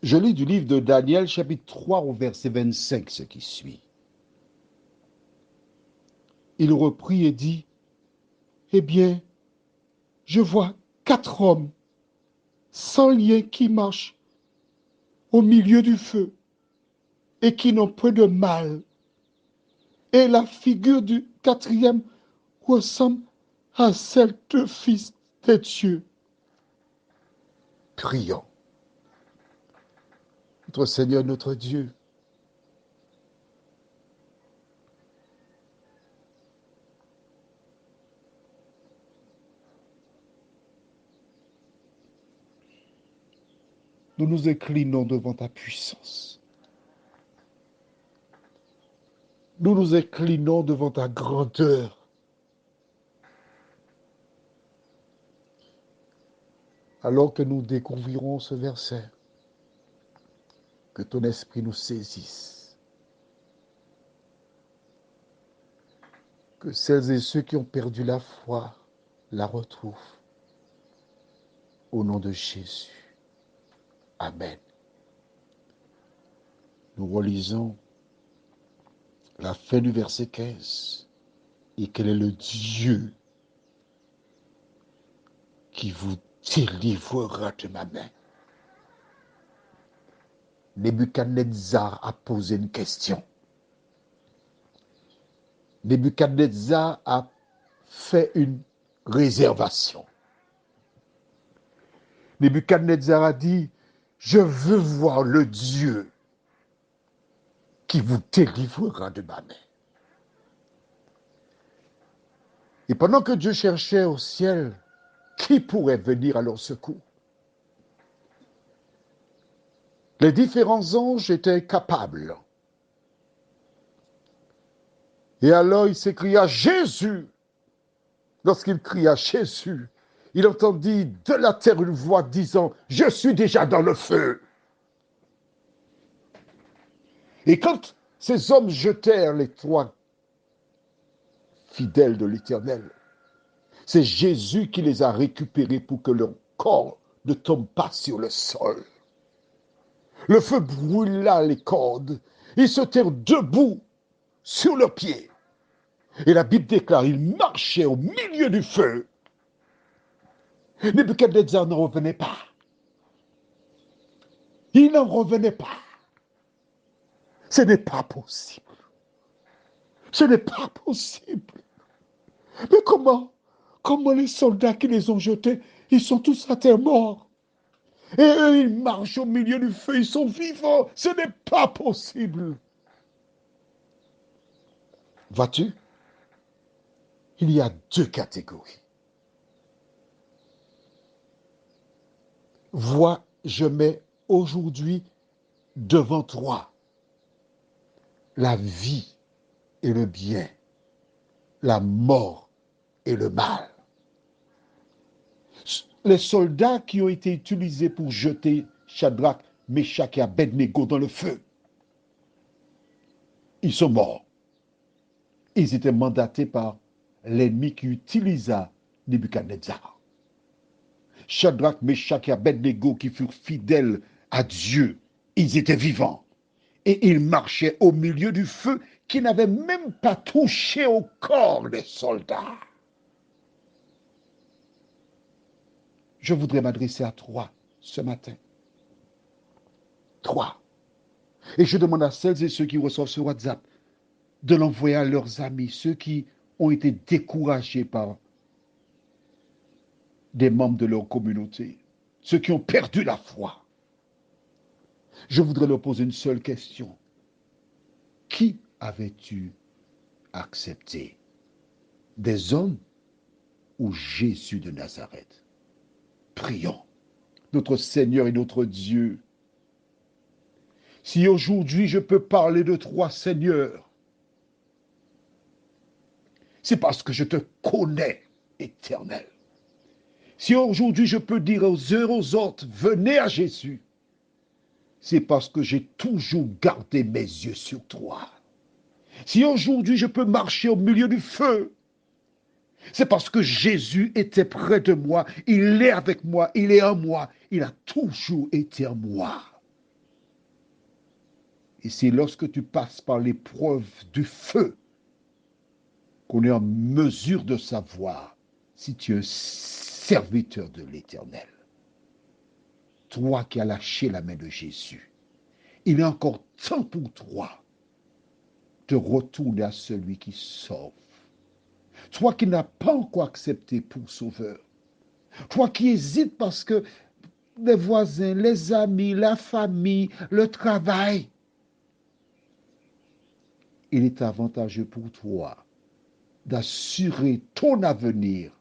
Je lis du livre de Daniel, chapitre 3, au verset 25, ce qui suit. Il reprit et dit, eh bien, je vois 4 hommes sans lien qui marchent au milieu du feu et qui n'ont point de mal. Et la figure du 4e ressemble à celle de fils des dieux. Prions. Notre Seigneur, notre Dieu, nous nous inclinons devant ta puissance. Nous nous inclinons devant ta grandeur. Alors que nous découvrirons ce verset, que ton esprit nous saisisse. Que celles et ceux qui ont perdu la foi la retrouvent. Au nom de Jésus. Amen. Nous relisons la fin du verset 15. Et quel est le Dieu qui vous délivrera de ma main? Nebuchadnezzar a posé une question. Nebuchadnezzar a fait une réservation. Nebuchadnezzar a dit, je veux voir le Dieu qui vous délivrera de ma main. Et pendant que Dieu cherchait au ciel, qui pourrait venir à leur secours? Les différents anges étaient capables. Et alors il s'écria Jésus. Lorsqu'il cria Jésus, il entendit de la terre une voix disant, je suis déjà dans le feu. Et quand ces hommes jetèrent les 3 fidèles de l'Éternel, c'est Jésus qui les a récupérés pour que leur corps ne tombe pas sur le sol. Le feu brûla les cordes. Ils se tinrent debout sur leurs pieds. Et la Bible déclare, ils marchaient au milieu du feu. Nebuchadnezzar n'en revenait pas. Il n'en revenait pas. Ce n'est pas possible. Ce n'est pas possible. Mais comment les soldats qui les ont jetés, ils sont tous à terre morts. Et eux, ils marchent au milieu du feu, ils sont vivants. Ce n'est pas possible. Vois-tu, il y a 2 catégories. Vois, je mets aujourd'hui devant toi la vie et le bien, la mort et le mal. Les soldats qui ont été utilisés pour jeter Shadrach, Meshach et Abednego dans le feu, ils sont morts. Ils étaient mandatés par l'ennemi qui utilisa Nebuchadnezzar. Shadrach, Meshach et Abednego qui furent fidèles à Dieu, ils étaient vivants. Et ils marchaient au milieu du feu qui n'avait même pas touché au corps des soldats. Je voudrais m'adresser à 3 ce matin. 3. Et je demande à celles et ceux qui reçoivent ce WhatsApp de l'envoyer à leurs amis, ceux qui ont été découragés par des membres de leur communauté, ceux qui ont perdu la foi. Je voudrais leur poser une seule question. Qui avais-tu accepté? Des hommes ou Jésus de Nazareth? Prions. Notre Seigneur et notre Dieu, si aujourd'hui je peux parler de 3 Seigneurs, c'est parce que je te connais, Éternel. Si aujourd'hui je peux dire aux uns aux autres, venez à Jésus, c'est parce que j'ai toujours gardé mes yeux sur toi. Si aujourd'hui je peux marcher au milieu du feu, c'est parce que Jésus était près de moi, il est avec moi, il est en moi, il a toujours été en moi. Et c'est lorsque tu passes par l'épreuve du feu qu'on est en mesure de savoir si tu es un serviteur de l'Éternel. Toi qui as lâché la main de Jésus, il est encore temps pour toi de retourner à celui qui sauve. Toi qui n'as pas encore accepté pour sauveur. Toi qui hésites parce que les voisins, les amis, la famille, le travail, il est avantageux pour toi d'assurer ton avenir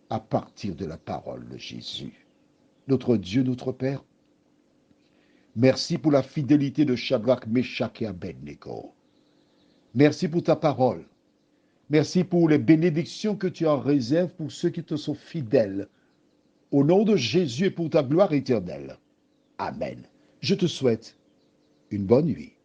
à partir de la parole de Jésus. Notre Dieu, notre Père, merci pour la fidélité de Shadrach, Meshach et Abednego. Merci pour ta parole. Merci pour les bénédictions que tu en réserves pour ceux qui te sont fidèles. Au nom de Jésus et pour ta gloire éternelle. Amen. Je te souhaite une bonne nuit.